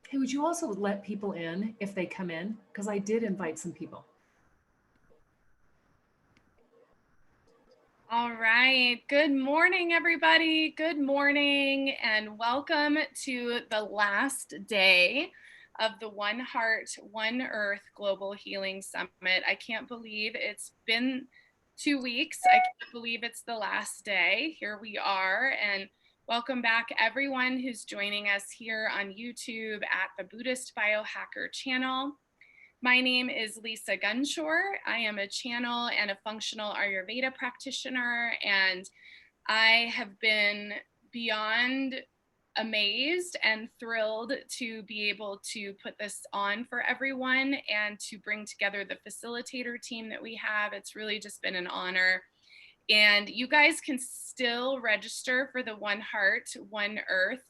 Okay, would you also let people in if they come in? Because I did invite some people. All right. Good morning, everybody. Good morning, and welcome to the last day of the One Heart, One Earth Global Healing Summit. I can't believe it's been 2 weeks. I can't believe it's the last day. Here we are. And welcome back, everyone who's joining us here on YouTube at the Buddhist Biohacker channel. My name is Lisa Gunshore. I am a channel and a functional Ayurveda practitioner, and I have been beyond amazed and thrilled to be able to put this on for everyone and to bring together the facilitator team that we have. It's really just been an honor. And you guys can still register for the One Heart, One Earth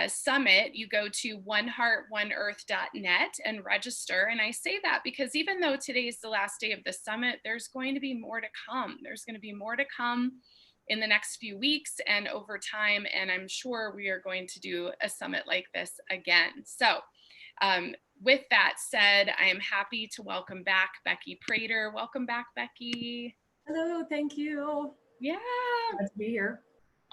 summit. You go to oneheartoneearth.net and register. And I say that because even though today is the last day of the summit, there's going to be more to come. There's going to be more to come in the next few weeks and over time. And I'm sure we are going to do a summit like this again. So with that said, I am happy to welcome back Becky Prater. Welcome back, Becky. Hello, thank you. Yeah. Glad to be here.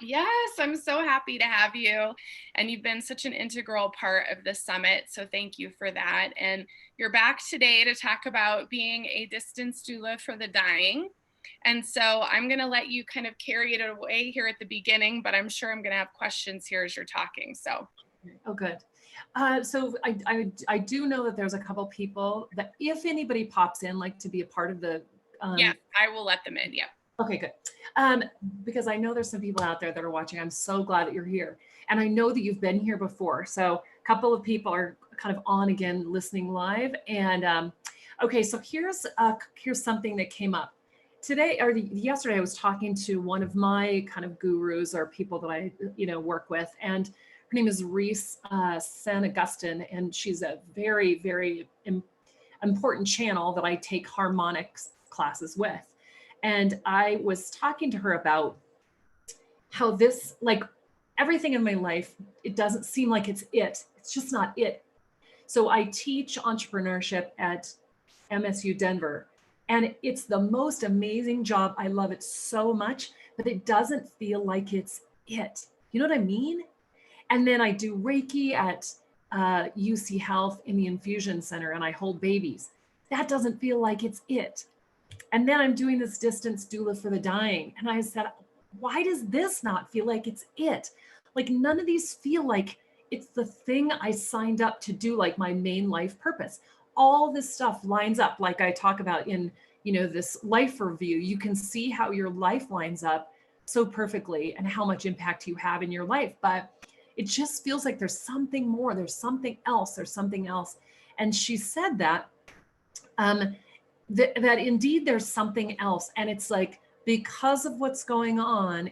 Yes, I'm so happy to have you. And you've been such an integral part of the summit. So thank you for that. And you're back today to talk about being a distance doula for the dying. And so I'm going to let you kind of carry it away here at the beginning, but I'm sure I'm going to have questions here as you're talking. So. Oh, good. So I do know that there's a couple people that if anybody pops in, like to be a part of the. Yes, I will let them in. Yeah. Okay, good. Because I know there's some people out there that are watching. I'm so glad that you're here. And I know that you've been here before. So a couple of people are kind of on again, listening live. And okay, so here's something that came up. Today or yesterday, I was talking to one of my kind of gurus or people that I, work with. And her name is Reese San Augustine. And she's a very, very important channel that I take harmonics classes with. And I was talking to her about how this, like everything in my life, it doesn't seem like it's it. It's just not it. So I teach entrepreneurship at MSU Denver, and it's the most amazing job. I love it so much, but it doesn't feel like it's it. You know what I mean? And then I do Reiki at UC Health in the infusion center, and I hold babies. That doesn't feel like it's it. And then I'm doing this distance doula for the dying. And I said, why does this not feel like it's it? Like none of these feel like it's the thing I signed up to do, like my main life purpose. All this stuff lines up, like I talk about in, this life review. You can see how your life lines up so perfectly and how much impact you have in your life. But it just feels like there's something more, there's something else. And she said that, that indeed there's something else. And it's like, because of what's going on,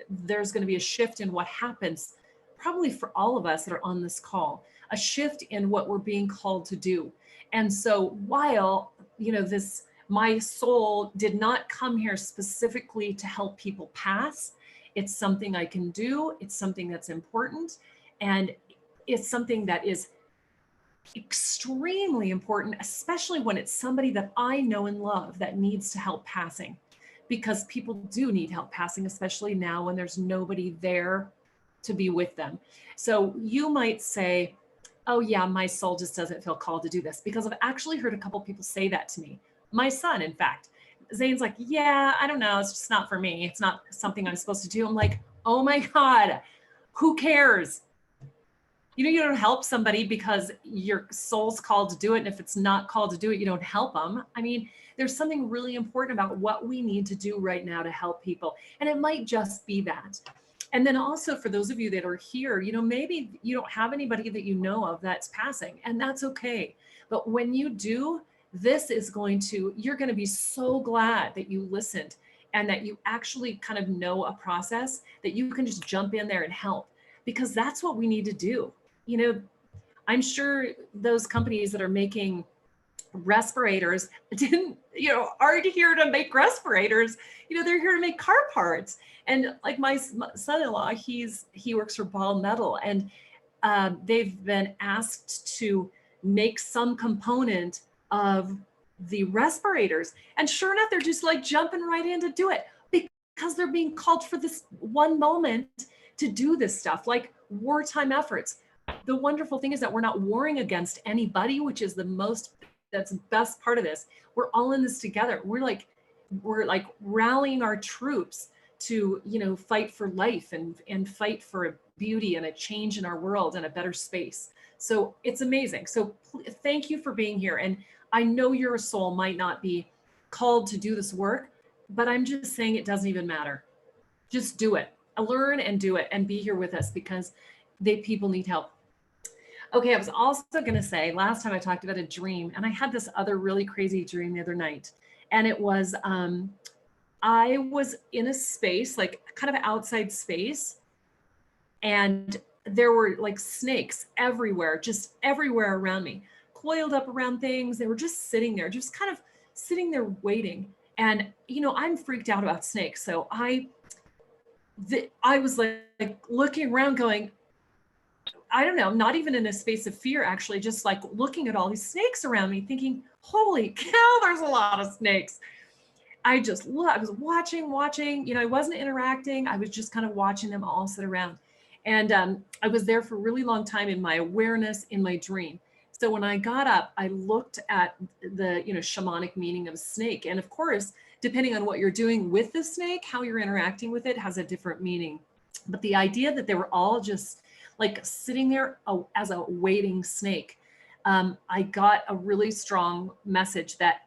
there's going to be a shift in what happens, probably for all of us that are on this call, a shift in what we're being called to do. And so while, my soul did not come here specifically to help people pass, it's something I can do. It's something that's important. And it's something that is extremely important, especially when it's somebody that I know and love that needs to help passing, because people do need help passing, especially now when there's nobody there to be with them. So you might say, oh yeah, my soul just doesn't feel called to do this, because I've actually heard a couple people say that to me. My son, in fact, Zane's like, yeah, I don't know. It's just not for me. It's not something I'm supposed to do. I'm like, oh my God, who cares? You don't help somebody because your soul's called to do it. And if it's not called to do it, you don't help them. I mean, there's something really important about what we need to do right now to help people. And it might just be that. And then also for those of you that are here, maybe you don't have anybody that you know of that's passing, and that's okay. But when you do, you're going to be so glad that you listened and that you actually kind of know a process that you can just jump in there and help, because that's what we need to do. I'm sure those companies that are making respirators aren't here to make respirators. They're here to make car parts. And like my son-in-law, he works for Ball Metal, and they've been asked to make some component of the respirators. And sure enough, they're just like jumping right in to do it because they're being called for this one moment to do this stuff, like wartime efforts. The wonderful thing is that we're not warring against anybody, which is that's the best part of this. We're all in this together. We're like rallying our troops to, fight for life and fight for a beauty and a change in our world and a better space. So it's amazing. So thank you for being here. And I know your soul might not be called to do this work, but I'm just saying it doesn't even matter. Just do it. Learn and do it and be here with us because people need help. Okay, I was also going to say, last time I talked about a dream, and I had this other really crazy dream the other night. And it was, I was in a space, like kind of outside space, and there were like snakes everywhere, just everywhere around me, coiled up around things. They were just sitting there, just kind of sitting there waiting. And, I'm freaked out about snakes. So I was like looking around going, I don't know, not even in a space of fear, actually, just like looking at all these snakes around me thinking, holy cow, there's a lot of snakes. I was watching, I wasn't interacting. I was just kind of watching them all sit around. And I was there for a really long time in my awareness, in my dream. So when I got up, I looked at the, shamanic meaning of snake. And of course, depending on what you're doing with the snake, how you're interacting with it has a different meaning. But the idea that they were all just like sitting there as a waiting snake, I got a really strong message that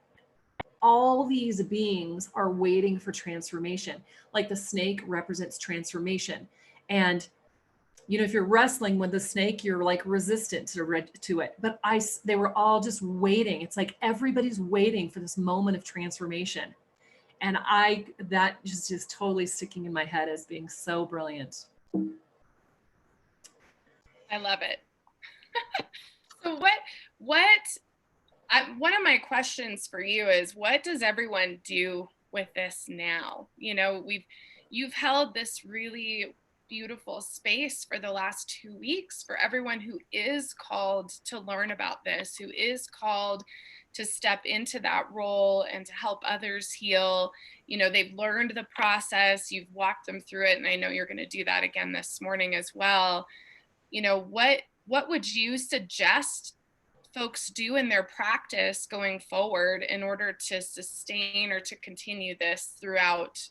all these beings are waiting for transformation. Like the snake represents transformation. And, if you're wrestling with the snake, you're like resistant to it. But they were all just waiting. It's like everybody's waiting for this moment of transformation. And that just totally sticking in my head as being so brilliant. I love it. So one of my questions for you is, what does everyone do with this now? You've held this really beautiful space for the last 2 weeks for everyone who is called to learn about this, who is called to step into that role and to help others heal. They've learned the process, you've walked them through it, and I know you're going to do that again this morning as well. What would you suggest folks do in their practice going forward in order to sustain or to continue this throughout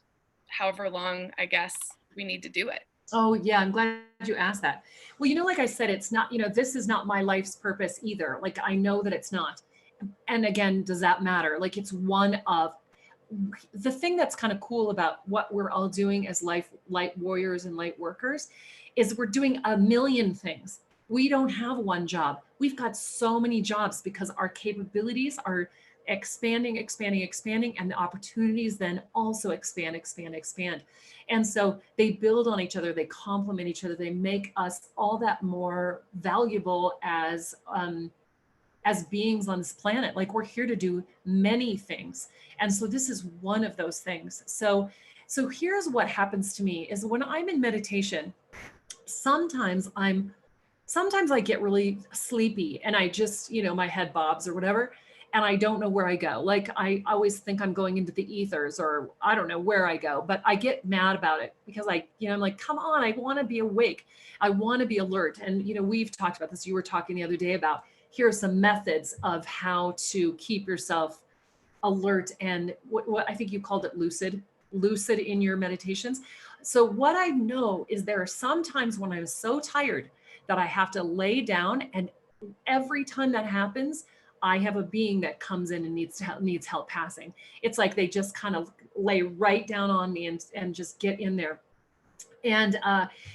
however long, I guess, we need to do it? Oh yeah, I'm glad you asked that. Well, like I said, it's not, this is not my life's purpose either. Like, I know that it's not. And again, does that matter? Like, it's one of the thing that's kind of cool about what we're all doing as light warriors and light workers is we're doing a million things. We don't have one job. We've got so many jobs because our capabilities are expanding, and the opportunities then also expand. And so they build on each other, they complement each other, they make us all that more valuable as beings on this planet. Like, we're here to do many things. And so this is one of those things. So here's what happens to me is when I'm in meditation, sometimes I get really sleepy and I just, my head bobs or whatever, and I don't know where I go. Like, I always think I'm going into the ethers, or I don't know where I go, but I get mad about it because I'm like, come on, I want to be awake. I want to be alert. And, we've talked about this. You were talking the other day about, here are some methods of how to keep yourself alert. And what I think you called it lucid in your meditations. So what I know is there are some times when I'm so tired that I have to lay down, and every time that happens, I have a being that comes in and needs help passing. It's like they just kind of lay right down on me and just get in there. And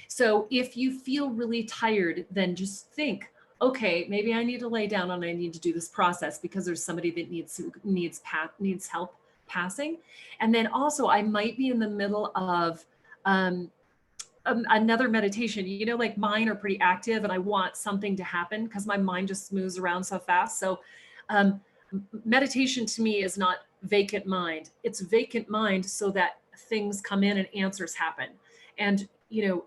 so if you feel really tired, then just think, okay, maybe I need to lay down and I need to do this process because there's somebody that needs help passing. And then also I might be in the middle of another meditation, like mine are pretty active and I want something to happen because my mind just moves around so fast. So meditation to me is not vacant mind. It's vacant mind so that things come in and answers happen. And,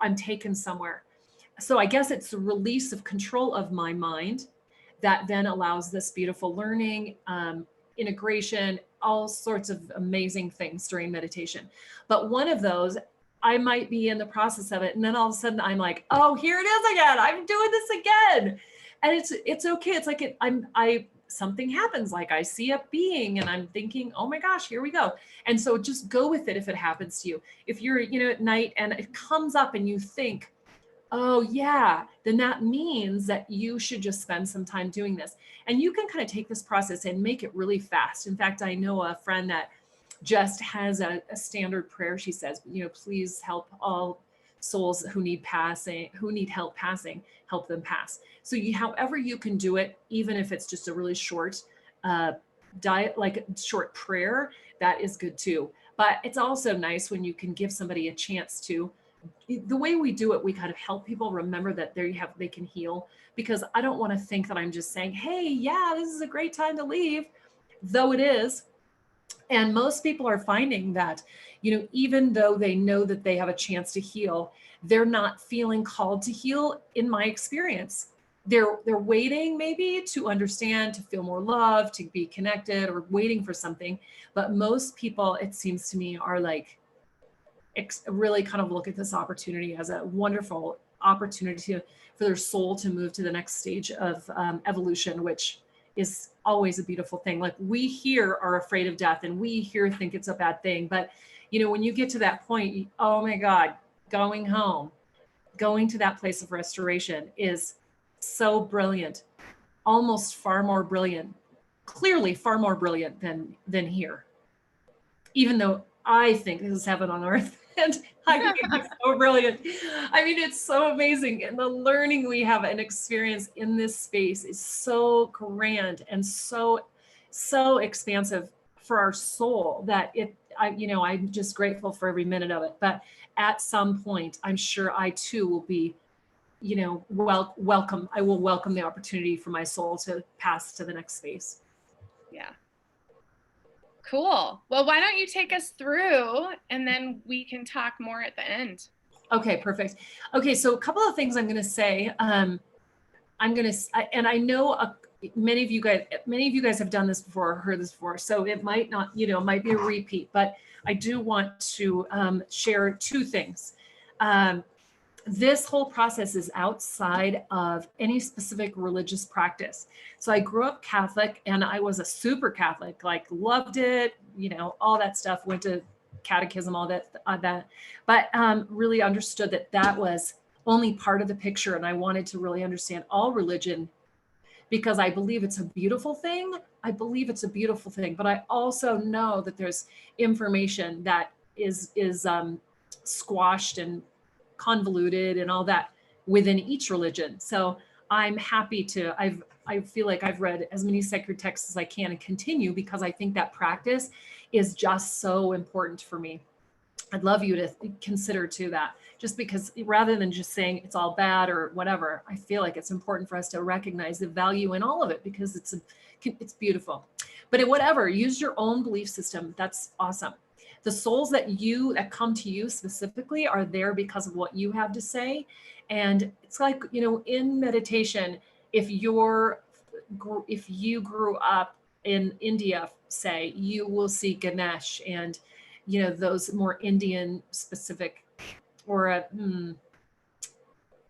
I'm taken somewhere. So I guess it's the release of control of my mind that then allows this beautiful learning, integration, all sorts of amazing things during meditation. But one of those, I might be in the process of it, and then all of a sudden I'm like, oh, here it is again. I'm doing this again, and it's okay. It's like something happens, like I see a being, and I'm thinking, oh my gosh, here we go. And so just go with it if it happens to you. If you're, at night and it comes up and you think, oh yeah, then that means that you should just spend some time doing this. And you can kind of take this process and make it really fast. In fact, I know a friend that just has a standard prayer. She says, please help all souls who need help passing, help them pass. So however you can do it, even if it's just a really short diet, like a short prayer, that is good too. But it's also nice when you can give somebody a chance to. The way we do it, we kind of help people remember that they can heal, because I don't want to think that I'm just saying, hey, yeah, this is a great time to leave, though it is. And most people are finding that, even though they know that they have a chance to heal, they're not feeling called to heal, in my experience. They're waiting maybe to understand, to feel more love, to be connected, or waiting for something. But most people, it seems to me, are like, really kind of look at this opportunity as a wonderful opportunity for their soul to move to the next stage of evolution, which is always a beautiful thing. Like, we here are afraid of death, and we here think it's a bad thing. But, when you get to that point, oh my God, going home, going to that place of restoration is so brilliant, almost far more brilliant, clearly far more brilliant than here. Even though I think this is heaven on earth. And I think it's so brilliant. I mean, it's so amazing. And the learning we have and experience in this space is so grand and so expansive for our soul that I'm just grateful for every minute of it. But at some point, I'm sure I too will be, welcome. I will welcome the opportunity for my soul to pass to the next space. Yeah. Cool. Well, why don't you take us through, and then we can talk more at the end. Okay, perfect. Okay, so a couple of things I'm going to say. And I know many of you guys have done this before, or heard this before, so it might not, it might be a repeat, but I do want to share two things. This whole process is outside of any specific religious practice. So I grew up Catholic, and I was a super Catholic, like loved it, all that stuff, went to catechism, all that, but really understood that was only part of the picture. And I wanted to really understand all religion, because I believe it's a beautiful thing. But I also know that there's information that is squashed and convoluted and all that within each religion. So I'm happy to, I feel like I've read as many sacred texts as I can and continue, because I think that practice is just so important for me. I'd love you to consider too that, just because rather than just saying it's all bad or whatever, I feel like it's important for us to recognize the value in all of it, because it's beautiful. But whatever, use your own belief system. That's awesome. The souls that come to you specifically are there because of what you have to say. And it's like, in meditation, if you grew up in India, say, you will see Ganesh and, those more Indian specific, or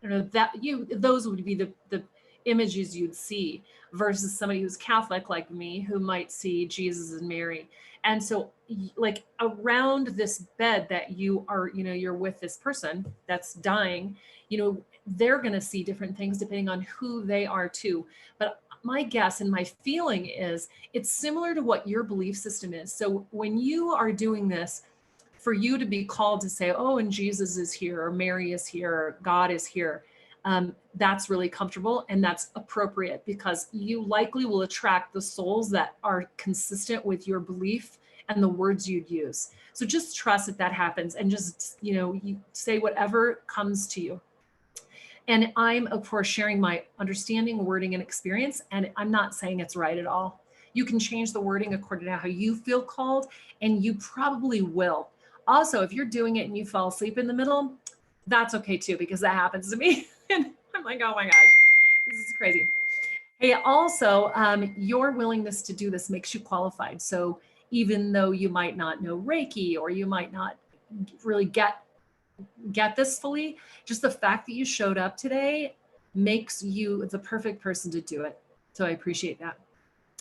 those would be the images you'd see, versus somebody who's Catholic like me, who might see Jesus and Mary. And so, like, around this bed that you are, you're with this person that's dying, they're going to see different things depending on who they are too. But my guess and my feeling is it's similar to what your belief system is. So when you are doing this, for you to be called to say, oh, and Jesus is here, or Mary is here, or God is here, that's really comfortable and that's appropriate, because you likely will attract the souls that are consistent with your belief and the words you'd use. So just trust that happens, and just, you say whatever comes to you. And I'm, of course, sharing my understanding, wording, and experience. And I'm not saying it's right at all. You can change the wording according to how you feel called, and you probably will. Also, if you're doing it and you fall asleep in the middle, that's okay too, because that happens to me. And I'm like, oh my gosh, this is crazy. Hey, also, your willingness to do this makes you qualified. So even though you might not know Reiki or you might not really get this fully, just the fact that you showed up today makes you the perfect person to do it. So I appreciate that.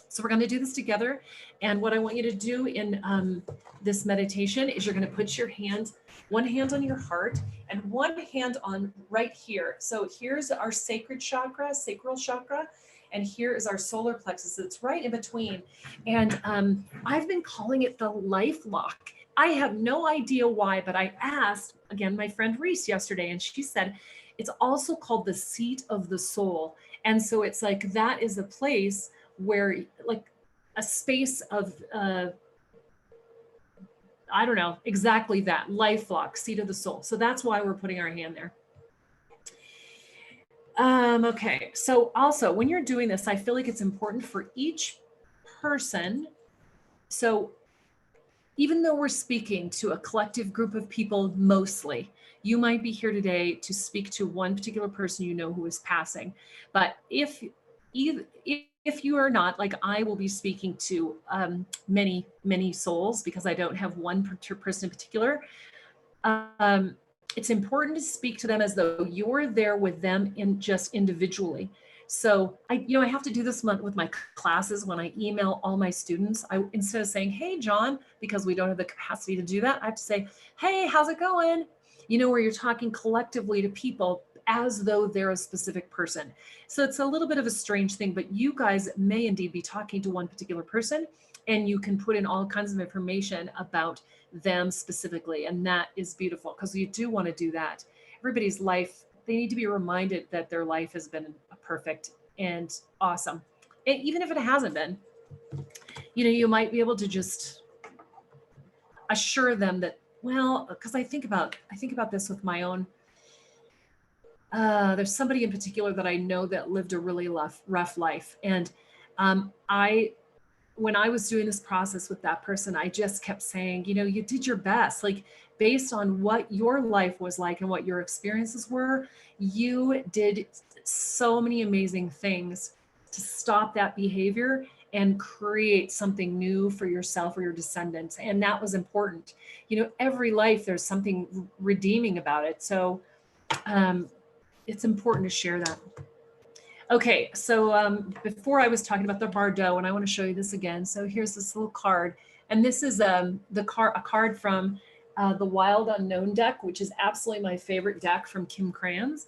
So we're going to do this together. And what I want you to do in this meditation is you're going to put your hand, one hand on your heart and one hand on right here. So here's our sacred chakra, sacral chakra. And here is our solar plexus. It's right in between. And I've been calling it the life lock. I have no idea why, but I asked, again, my friend Reese yesterday, and she said, it's also called the seat of the soul. And so it's like, that is a place where like a space of, I don't know, exactly that, life lock, seat of the soul. So that's why we're putting our hand there. Okay, so also when you're doing this, I feel like it's important for each person. So even though we're speaking to a collective group of people mostly, you might be here today to speak to one particular person you know who is passing. But if you are not, like I will be speaking to many souls because I don't have one person in particular. It's important to speak to them as though you're there with them in just individually. So I have to do this with my classes when I email all my students. Instead of saying, "Hey, John," because we don't have the capacity to do that, I have to say, "Hey, how's it going?" Where you're talking collectively to people as though they're a specific person. So it's a little bit of a strange thing, but you guys may indeed be talking to one particular person, and you can put in all kinds of information about them specifically. And that is beautiful because you do want to do that. Everybody's life, they need to be reminded that their life has been perfect and awesome. And even if it hasn't been, you might be able to just assure them that, well, because I think about this with my own, there's somebody in particular that I know that lived a really rough life. And when I was doing this process with that person, I just kept saying, you did your best. Like based on what your life was like and what your experiences were, you did so many amazing things to stop that behavior and create something new for yourself or your descendants. And that was important. Every life, there's something redeeming about it. So it's important to share that. Okay, so before I was talking about the Bardo, and I want to show you this again. So here's this little card, and this is a card from the Wild Unknown deck, which is absolutely my favorite deck from Kim Krans.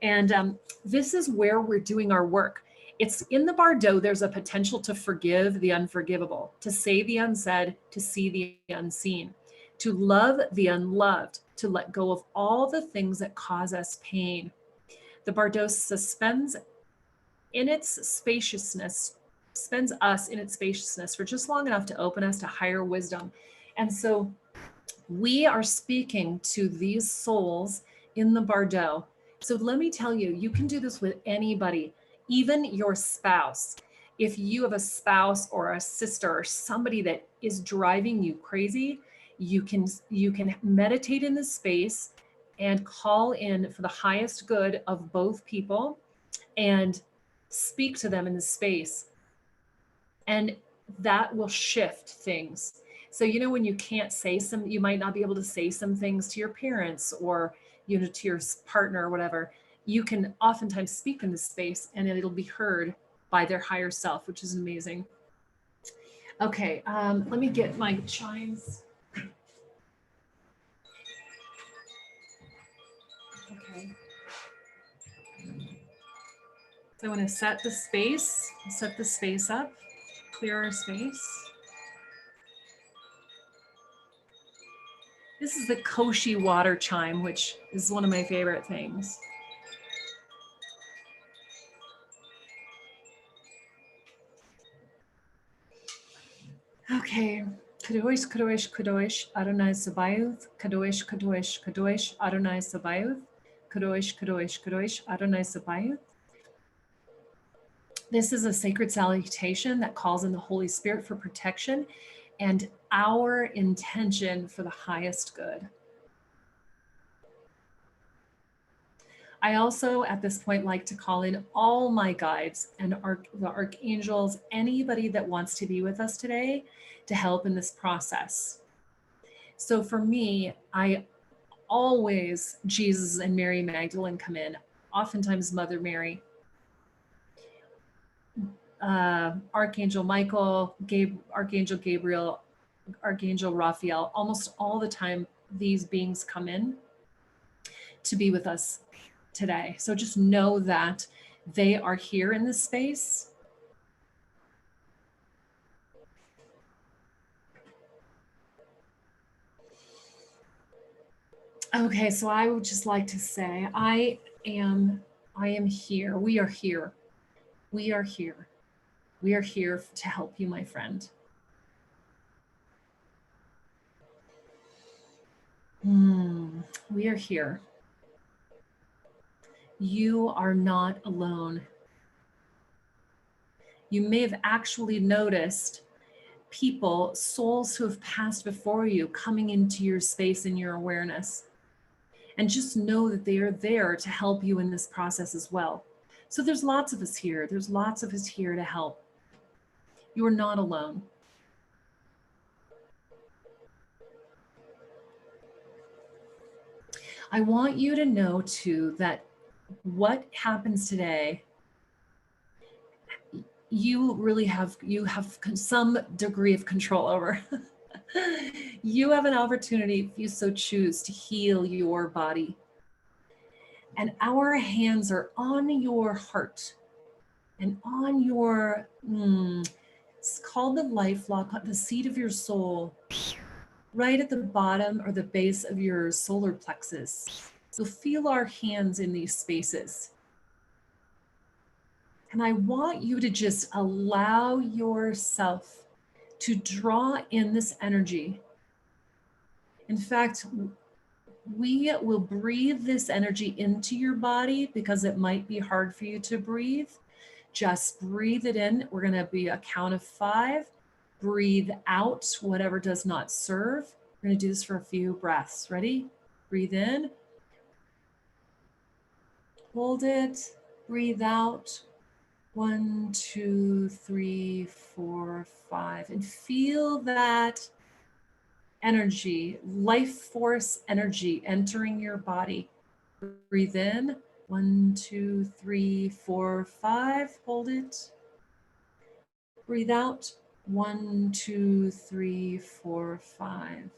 And this is where we're doing our work. It's in the Bardo, there's a potential to forgive the unforgivable, to say the unsaid, to see the unseen, to love the unloved, to let go of all the things that cause us pain. The Bardo suspends us in its spaciousness for just long enough to open us to higher wisdom. And so we are speaking to these souls in the Bardo. So let me tell you, you can do this with anybody, even your spouse. If you have a spouse or a sister or somebody that is driving you crazy, you can meditate in this space and call in for the highest good of both people and speak to them in the space. And that will shift things. So, when you can't say you might not be able to say some things to your parents or, to your partner or whatever, you can oftentimes speak in the space and it'll be heard by their higher self, which is amazing. Okay, let me get my chimes. Okay. So I want to set the space up, clear our space. This is the Koshi water chime, which is one of my favorite things. Okay. Kadosh, Kadosh, Kadosh, Adonai Sabaoth. Kadosh, Kadosh, Kadosh, Adonai Sabaoth. Kadosh, Kadosh, Kadosh, Adonai Sabaoth. This is a sacred salutation that calls in the Holy Spirit for protection and our intention for the highest good. I also, at this point, like to call in all my guides and the archangels, anybody that wants to be with us today to help in this process. So for me, I always, Jesus and Mary Magdalene come in, oftentimes Mother Mary, Archangel Michael, Archangel Gabriel, Archangel Raphael. Almost all the time, these beings come in to be with us today. So just know that they are here in this space. Okay, so I would just like to say, I am here. We are here. We are here. We are here to help you, my friend. We are here. You are not alone. You may have actually noticed people, souls who have passed before you coming into your space and your awareness. And just know that they are there to help you in this process as well. So there's lots of us here. There's lots of us here to help. You are not alone. I want you to know too that what happens today, you really have some degree of control over. You have an opportunity, if you so choose, to heal your body. And our hands are on your heart and on your, it's called the life lock, the seat of your soul, right at the bottom or the base of your solar plexus. So feel our hands in these spaces. And I want you to just allow yourself to draw in this energy. In fact, we will breathe this energy into your body because it might be hard for you to breathe. Just breathe it in. We're going to be a count of 5. Breathe out whatever does not serve. We're going to do this for a few breaths. Ready? Breathe in. Hold it. Breathe out. 1, 2, 3, 4, 5. And feel that energy, life force energy entering your body. Breathe in. 1, 2, 3, 4, 5. Hold it. Breathe out. 1, 2, 3, 4, 5.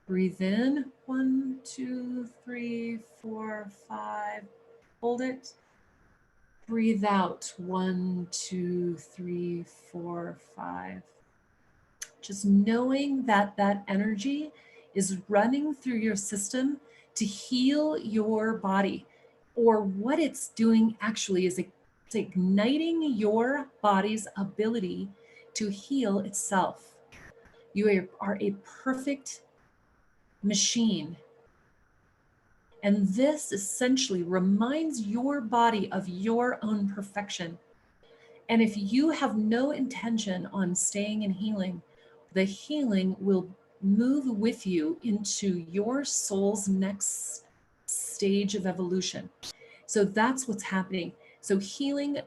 Breathe in. 1, 2, 3, 4, 5. Hold it. Breathe out. 1, 2, 3, 4, 5. Just knowing that that energy is running through your system to heal your body, or what it's doing actually is it's igniting your body's ability to heal itself. You are a perfect machine. And this essentially reminds your body of your own perfection. And if you have no intention on staying in healing, the healing will move with you into your soul's next stage of evolution. So that's what's happening. So healing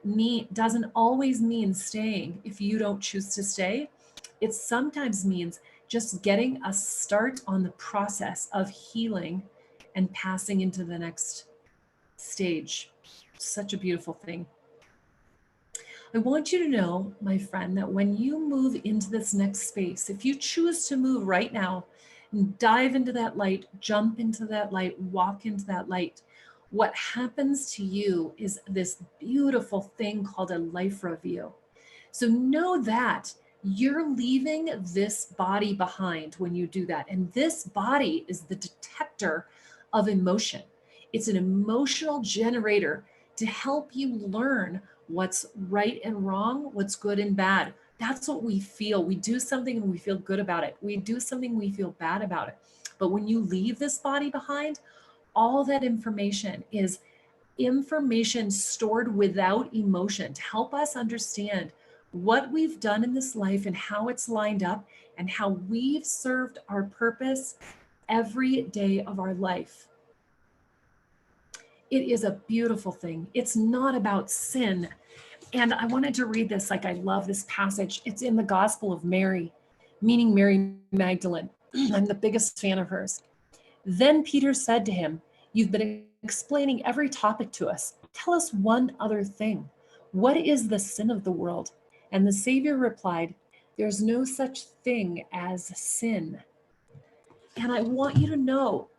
doesn't always mean staying if you don't choose to stay. It sometimes means just getting a start on the process of healing and passing into the next stage. Such a beautiful thing. I want you to know, my friend, that when you move into this next space, if you choose to move right now and dive into that light, jump into that light, walk into that light, what happens to you is this beautiful thing called a life review. So know that you're leaving this body behind when you do that. And this body is the detector of emotion. It's an emotional generator to help you learn what's right and wrong, what's good and bad. That's what we feel. We do something and we feel good about it. We do something, we feel bad about it. But when you leave this body behind, all that information is information stored without emotion to help us understand what we've done in this life and how it's lined up and how we've served our purpose every day of our life. It is a beautiful thing. It's not about sin. And I wanted to read this. Like, I love this passage. It's in the Gospel of Mary, meaning Mary Magdalene. I'm the biggest fan of hers. Then Peter said to him, "You've been explaining every topic to us. Tell us one other thing. What is the sin of the world?" And the Savior replied, "There's no such thing as sin." And I want you to know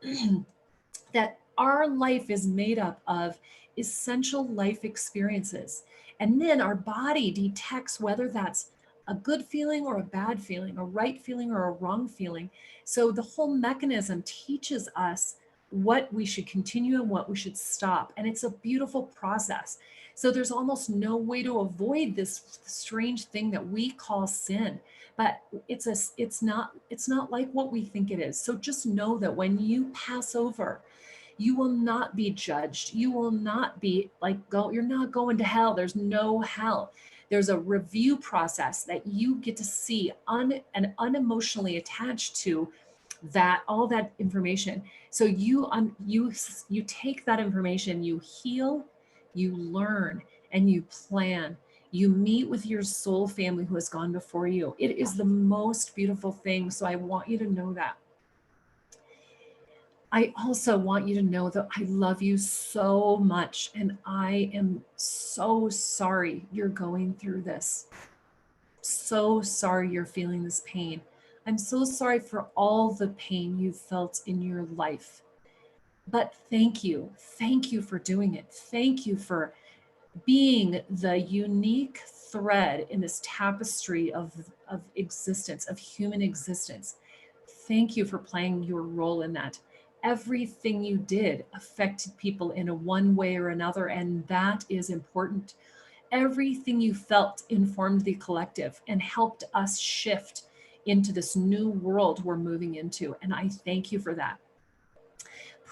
that our life is made up of essential life experiences. And then our body detects whether that's a good feeling or a bad feeling, a right feeling or a wrong feeling. So the whole mechanism teaches us what we should continue and what we should stop. And it's a beautiful process. So there's almost no way to avoid this strange thing that we call sin. But it's not like what we think it is. So just know that when you pass over, you will not be judged. You will not be you're not going to hell. There's no hell. There's a review process that you get to see and unemotionally attached to that, all that information. So you take that information, you heal, you learn, and you plan. You meet with your soul family who has gone before you. It is the most beautiful thing. So I want you to know that. I also want you to know that I love you so much, and I am so sorry you're going through this. So sorry you're feeling this pain. I'm so sorry for all the pain you've felt in your life. But thank you. Thank you for doing it. Thank you for being the unique thread in this tapestry of existence, of human existence. Thank you for playing your role in that. Everything you did affected people in a one way or another, and that is important. Everything you felt informed the collective and helped us shift into this new world we're moving into. And I thank you for that.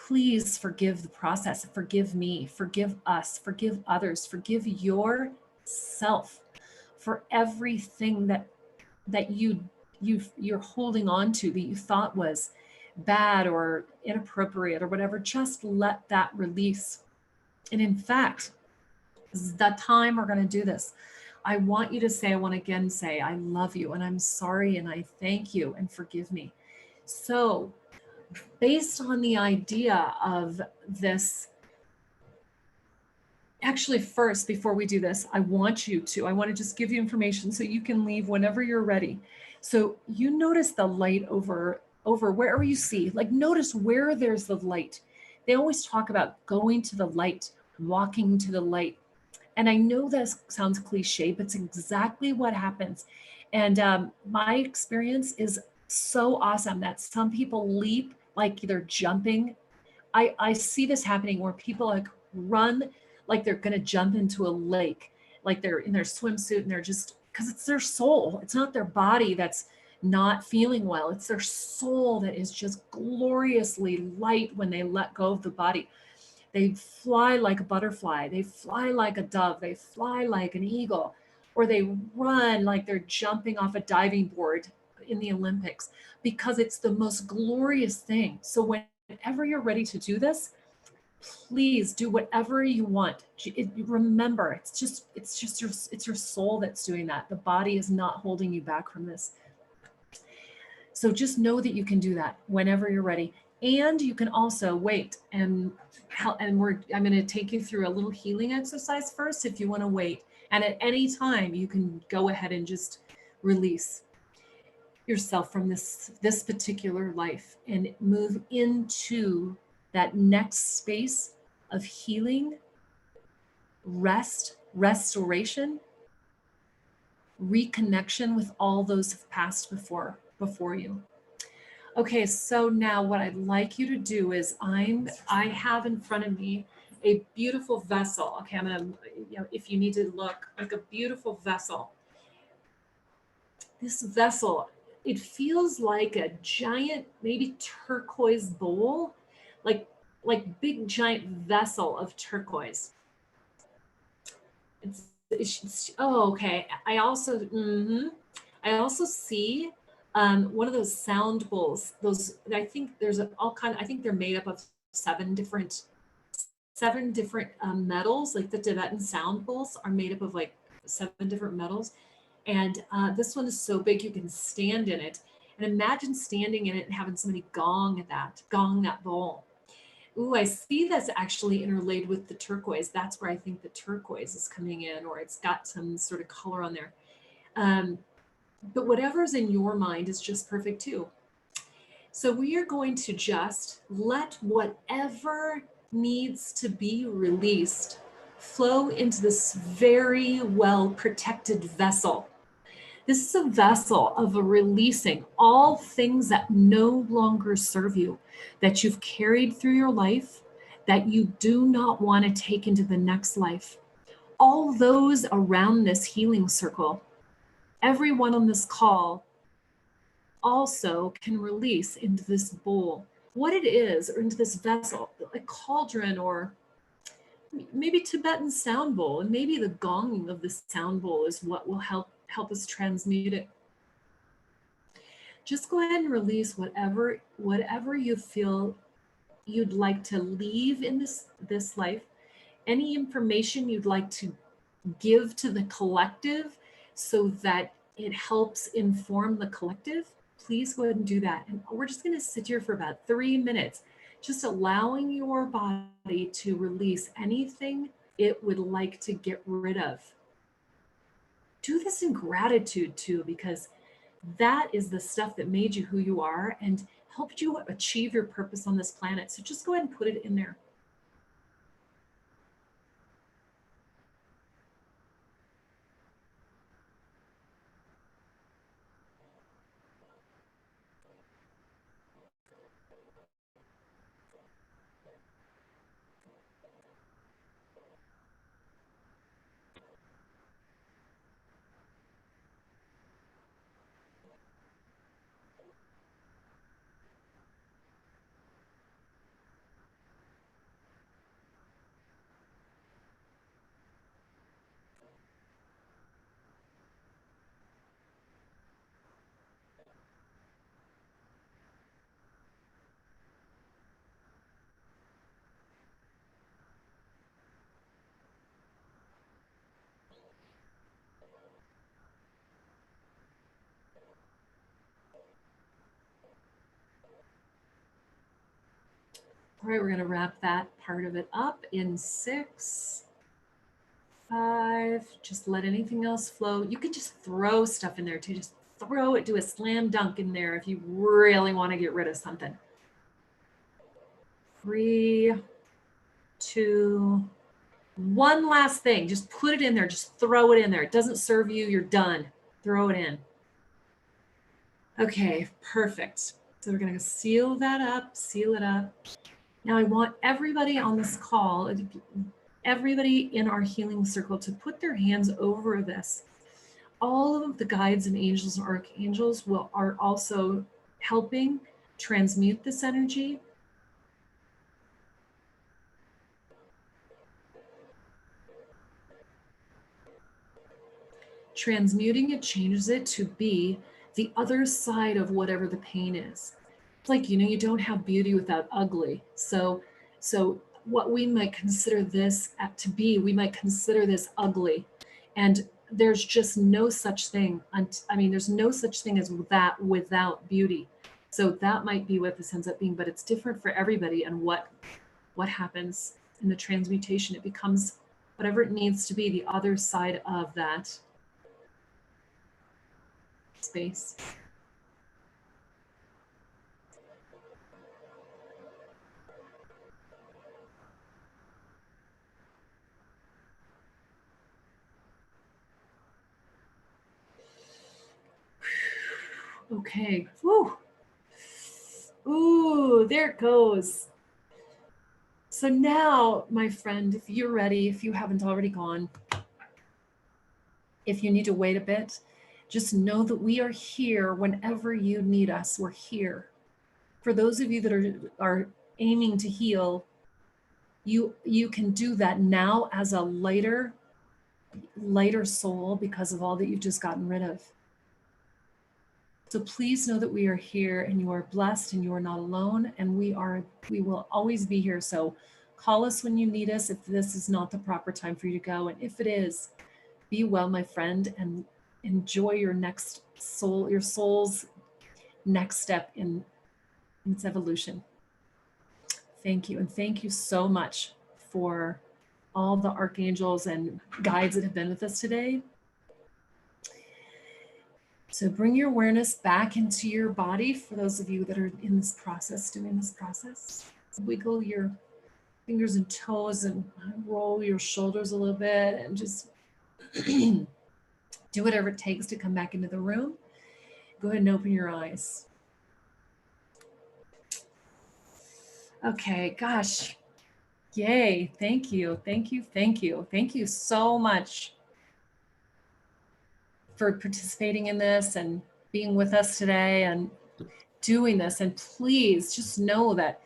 Please forgive the process, forgive me, forgive us, forgive others, forgive yourself for everything that you're holding on to that you thought was bad or inappropriate or whatever. Just let that release. And in fact, this is the time we're going to do this. I want you to say, I want to again say, I love you and I'm sorry and I thank you and forgive me. So based on the idea of this, actually first, before we do this, I want to just give you information so you can leave whenever you're ready. So you notice the light over wherever you see, like notice where there's the light. They always talk about going to the light, walking to the light. And I know this sounds cliche, but it's exactly what happens. And my experience is so awesome that some people leap like they're jumping. I see this happening where people like run like they're going to jump into a lake, like they're in their swimsuit and they're just, because it's their soul. It's not their body that's not feeling well. It's their soul that is just gloriously light when they let go of the body. They fly like a butterfly. They fly like a dove. They fly like an eagle, or they run like they're jumping off a diving board in the Olympics because it's the most glorious thing. So whenever you're ready to do this, please do whatever you want. Remember, it's your soul that's doing that. The body is not holding you back from this. So just know that you can do that whenever you're ready. And you can also wait and I'm going to take you through a little healing exercise first if you want to wait. And at any time you can go ahead and just release yourself from this particular life and move into that next space of healing, rest, restoration, reconnection with all those who've passed before you. Okay, so now what I'd like you to do is I have in front of me a beautiful vessel. Okay, I'm gonna, if you need to look, like a beautiful vessel. This vessel, it feels like a giant, maybe turquoise bowl, like big giant vessel of turquoise. Oh, okay. I also see one of those sound bowls. Those, I think there's all kind. I think they're made up of 7 different 7 different metals, like the Tibetan sound bowls are made up of like 7 different metals. And this one is so big you can stand in it. And imagine standing in it and having somebody gong that bowl. Ooh, I see that's actually interlaid with the turquoise. That's where I think the turquoise is coming in, or it's got some sort of color on there. But whatever's in your mind is just perfect too. So we are going to just let whatever needs to be released flow into this very well protected vessel. This is a vessel of a releasing all things that no longer serve you, that you've carried through your life, that you do not want to take into the next life. All those around this healing circle, everyone on this call also can release into this bowl what it is, or into this vessel, a cauldron, or maybe Tibetan sound bowl, and maybe the gonging of the sound bowl is what will help us transmute it. Just go ahead and release whatever you feel you'd like to leave in this life, any information you'd like to give to the collective so that it helps inform the collective. Please go ahead and do that. And we're just going to sit here for about 3 minutes, just allowing your body to release anything it would like to get rid of. Do this in gratitude too, because that is the stuff that made you who you are and helped you achieve your purpose on this planet. So just go ahead and put it in there. All right, we're going to wrap that part of it up in 6, 5. Just let anything else flow. You can just throw stuff in there too. Just throw it, do a slam dunk in there if you really want to get rid of something. 3, 2, 1 last thing. Just put it in there. Just throw it in there. It doesn't serve you. You're done. Throw it in. Okay, perfect. So we're going to seal that up, seal it up. Now I want everybody on this call, everybody in our healing circle, to put their hands over this. All of the guides and angels and archangels are also helping transmute this energy. Transmuting it changes it to be the other side of whatever the pain is. It's like, you don't have beauty without ugly. So what we might consider this to be, we might consider this ugly. And there's just no such thing. There's no such thing as that without beauty. So that might be what this ends up being, but it's different for everybody. And what happens in the transmutation, it becomes whatever it needs to be, the other side of that space. Okay. Woo. Ooh, there it goes. So now, my friend, if you're ready, if you haven't already gone, if you need to wait a bit, just know that we are here whenever you need us. We're here. For those of you that are aiming to heal, you can do that now as a lighter soul because of all that you've just gotten rid of. So please know that we are here and you are blessed and you are not alone, and we will always be here. So Call us when you need us if this is not the proper time for you to go. And if it is, be well, my friend, and enjoy your soul's next step in its evolution. Thank you. And thank you so much for all the archangels and guides that have been with us today. So bring your awareness back into your body for those of you that are in this process, doing this process. Wiggle your fingers and toes and roll your shoulders a little bit and just do whatever it takes to come back into the room. Go ahead and open your eyes. Okay, gosh. Yay. Thank you. Thank you. Thank you. Thank you so much for participating in this and being with us today and doing this. And please just know that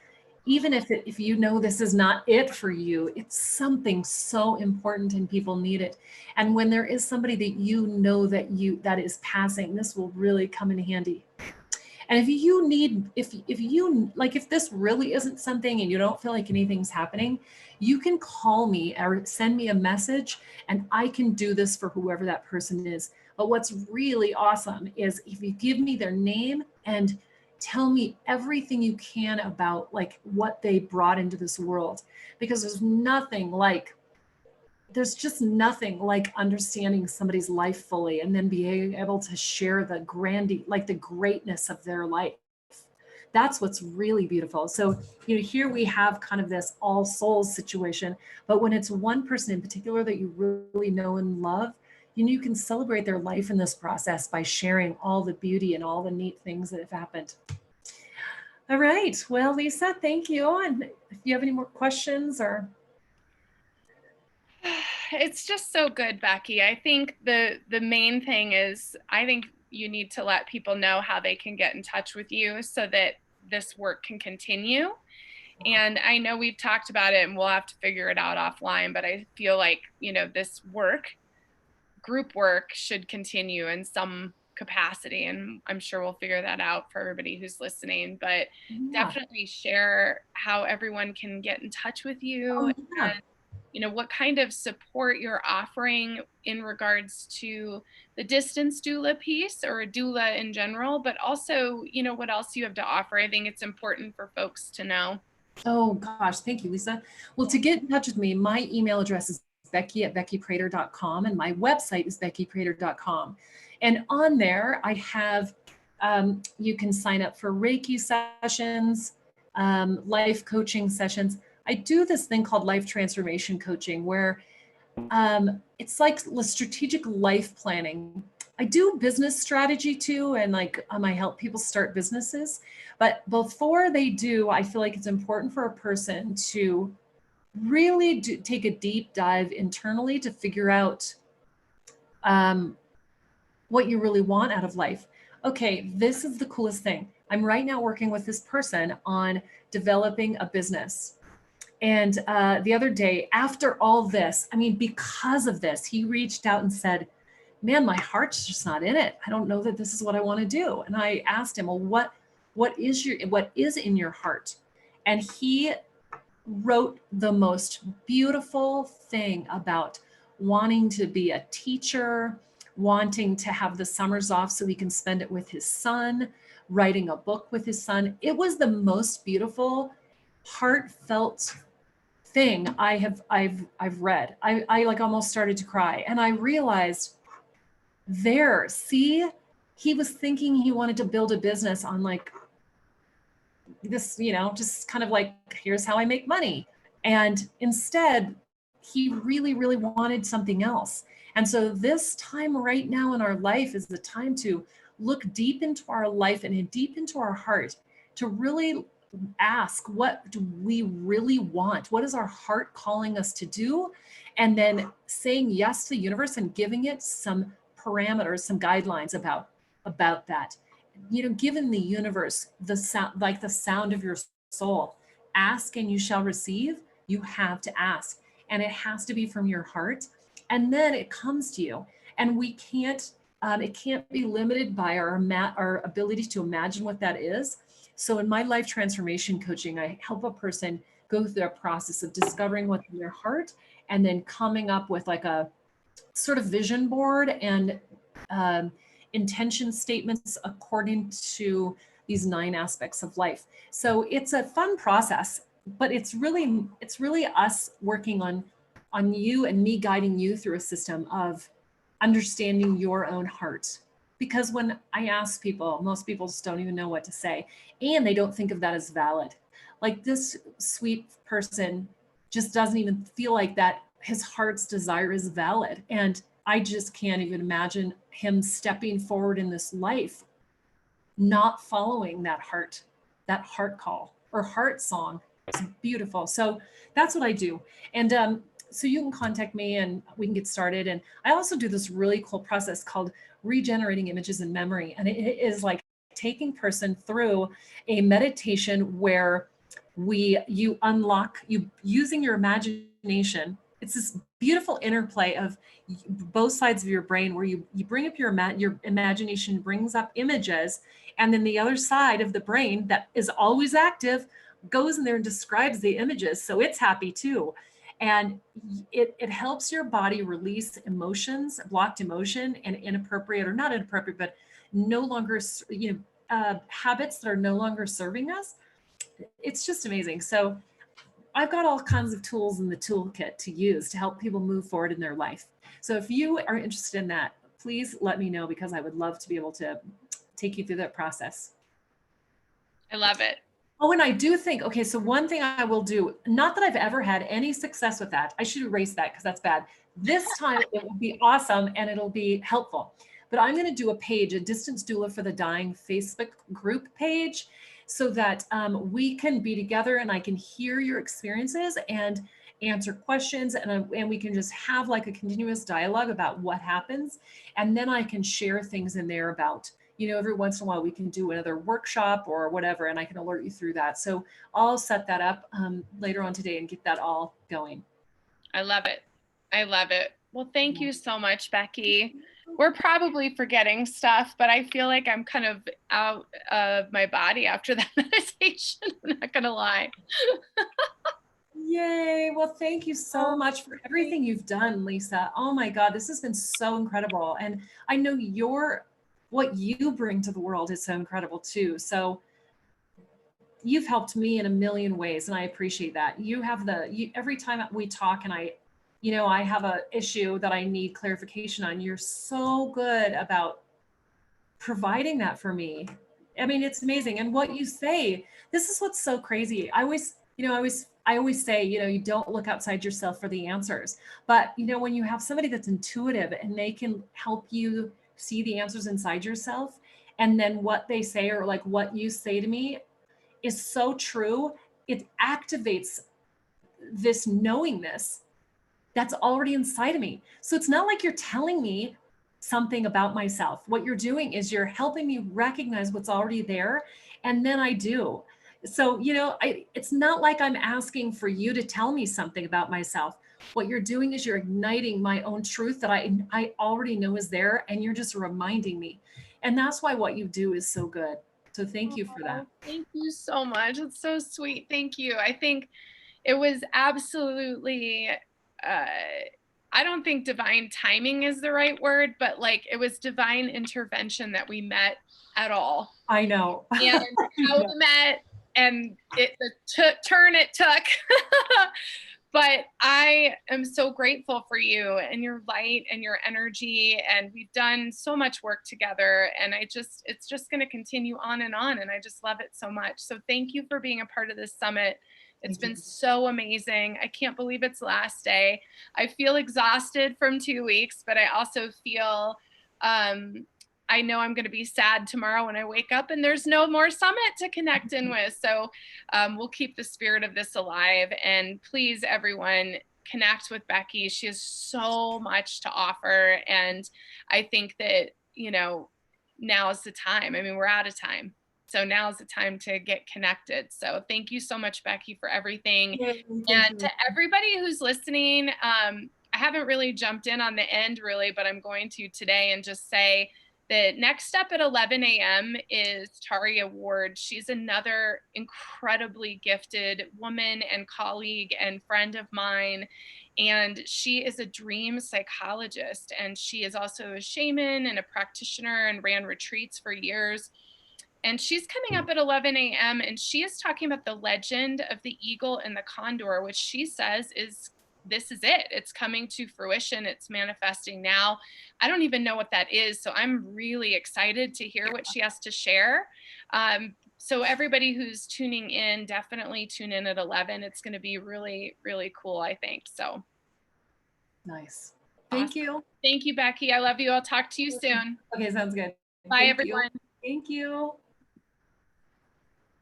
even if you know this is not it for you, it's something so important and people need it. And when there is somebody that you know that is passing, this will really come in handy. And if this really isn't something and you don't feel like anything's happening, you can call me or send me a message and I can do this for whoever that person is. But what's really awesome is if you give me their name and tell me everything you can about like what they brought into this world, because there's just nothing like understanding somebody's life fully and then being able to share the greatness of their life. That's what's really beautiful. So, here we have kind of this all souls situation, but when it's one person in particular that you really know and love, you can celebrate their life in this process by sharing all the beauty and all the neat things that have happened. All right. Well, Lisa, thank you. And if you have any more questions or... It's just so good, Becky. I think the main thing is I think you need to let people know how they can get in touch with you so that this work can continue. And I know we've talked about it and we'll have to figure it out offline, but I feel like, this group work should continue in some capacity. And I'm sure we'll figure that out for everybody who's listening, but definitely share how everyone can get in touch with you. And what kind of support you're offering in regards to the distance doula piece or a doula in general, but also, what else you have to offer. I think it's important for folks to know. Oh gosh, thank you, Lisa. Well, to get in touch with me, my email address is becky@beckyprater.com and my website is beckyprater.com. And on there, I have, you can sign up for Reiki sessions, life coaching sessions. I do this thing called life transformation coaching where it's like strategic life planning. I do business strategy too, and I help people start businesses. But before they do, I feel like it's important for a person to really take a deep dive internally to figure out what you really want out of life. Okay, this is the coolest thing. I'm right now working with this person on developing a business. And the other day, after all this, because of this, he reached out and said, man, my heart's just not in it. I don't know that this is what I want to do. And I asked him, well, what is in your heart? And he wrote the most beautiful thing about wanting to be a teacher, wanting to have the summers off so he can spend it with his son, writing a book with his son. It was the most beautiful, heartfelt thing I've read. I almost started to cry. And I realized he was thinking he wanted to build a business on this, just kind of here's how I make money. And instead, he really, really wanted something else. And so this time right now in our life is the time to look deep into our life and deep into our heart to really ask, what do we really want? What is our heart calling us to do? And then saying yes to the universe and giving it some parameters, some guidelines about that. Given the universe, the sound of your soul, ask and you shall receive. You have to ask, and it has to be from your heart, and then it comes to you. And we can't, it can't be limited by our ability to imagine what that is. So in my life transformation coaching, I help a person go through a process of discovering what's in your heart and then coming up with like a sort of vision board and intention statements according to these 9 aspects of life. So it's a fun process, but it's really us working on you and me guiding you through a system of understanding your own heart. Because when I ask people, most people just don't even know what to say, and they don't think of that as valid. Like this sweet person just doesn't even feel like that his heart's desire is valid. And I just can't even imagine him stepping forward in this life, not following that heart call or heart song. It's beautiful. So that's what I do. And so you can contact me and we can get started. And I also do this really cool process called regenerating images in memory. And it is like taking person through a meditation where you unlock, you using your imagination. It's this beautiful interplay of both sides of your brain where you bring up your imagination brings up images, and then the other side of the brain that is always active goes in there and describes the images, so it's happy too. And it helps your body release emotions, blocked emotion, and inappropriate, or not inappropriate, but no longer habits that are no longer serving us. It's just amazing. So I've got all kinds of tools in the toolkit to use to help people move forward in their life. So if you are interested in that, please let me know, because I would love to be able to take you through that process. I love it. Oh, and I do think, okay, so one thing I will do, not that I've ever had any success with that. I should erase that because that's bad. This time it will be awesome and it'll be helpful. But I'm going to do a page, a Distance Doula for the Dying Facebook group page, so that we can be together and I can hear your experiences and answer questions, and we can just have like a continuous dialogue about what happens. And then I can share things in there about, every once in a while we can do another workshop or whatever, and I can alert you through that. So I'll set that up later on today and get that all going. I love it. I love it. Well, thank you so much, Becky. We're probably forgetting stuff, but I feel like I'm kind of out of my body after that meditation. I'm not going to lie. Yay. Well, thank you so much for everything you've done, Lisa. Oh my God, this has been so incredible. And I know what you bring to the world is so incredible too. So you've helped me in a million ways, and I appreciate that. You have every time we talk and I have a issue that I need clarification on, you're so good about providing that for me. I mean, it's amazing. And what you say, this is what's so crazy. I always say, you don't look outside yourself for the answers. But, when you have somebody that's intuitive and they can help you see the answers inside yourself, and then what they say, or like what you say to me is so true, it activates this knowingness that's already inside of me. So it's not like you're telling me something about myself. What you're doing is you're helping me recognize what's already there. And then I do. So, it's not like I'm asking for you to tell me something about myself. What you're doing is you're igniting my own truth that I already know is there, and you're just reminding me. And that's why what you do is so good. So thank you for that. Thank you so much. It's so sweet. Thank you. I think it was absolutely, I don't think divine timing is the right word, but like it was divine intervention that we met at all. I know. And how we met and the turn it took. But I am so grateful for you and your light and your energy. And we've done so much work together, and it's just going to continue on. And I just love it so much. So thank you for being a part of this summit. It's been so amazing. I can't believe it's last day. I feel exhausted from 2 weeks, but I also feel, I know I'm going to be sad tomorrow when I wake up and there's no more summit to connect in with. So we'll keep the spirit of this alive. And please, everyone, connect with Becky. She has so much to offer. And I think that, now is the time. I mean, we're out of time. So now is the time to get connected. So thank you so much, Becky, for everything. And to everybody who's listening, I haven't really jumped in on the end really, but I'm going to today and just say The next step at 11 a.m. is Taria Ward. She's another incredibly gifted woman and colleague and friend of mine. And she is a dream psychologist. And she is also a shaman and a practitioner and ran retreats for years. And she's coming up at 11 a.m. and she is talking about the legend of the eagle and the condor, which she says is this is it. It's coming to fruition. It's manifesting now. I don't even know what that is. So I'm really excited to hear what she has to share. So everybody who's tuning in, definitely tune in at 11. It's going to be really, really cool, I think. So nice. Awesome. Thank you. Thank you, Becky. I love you. I'll talk to you soon. Okay, sounds good. Bye, Thank everyone. You. Thank you.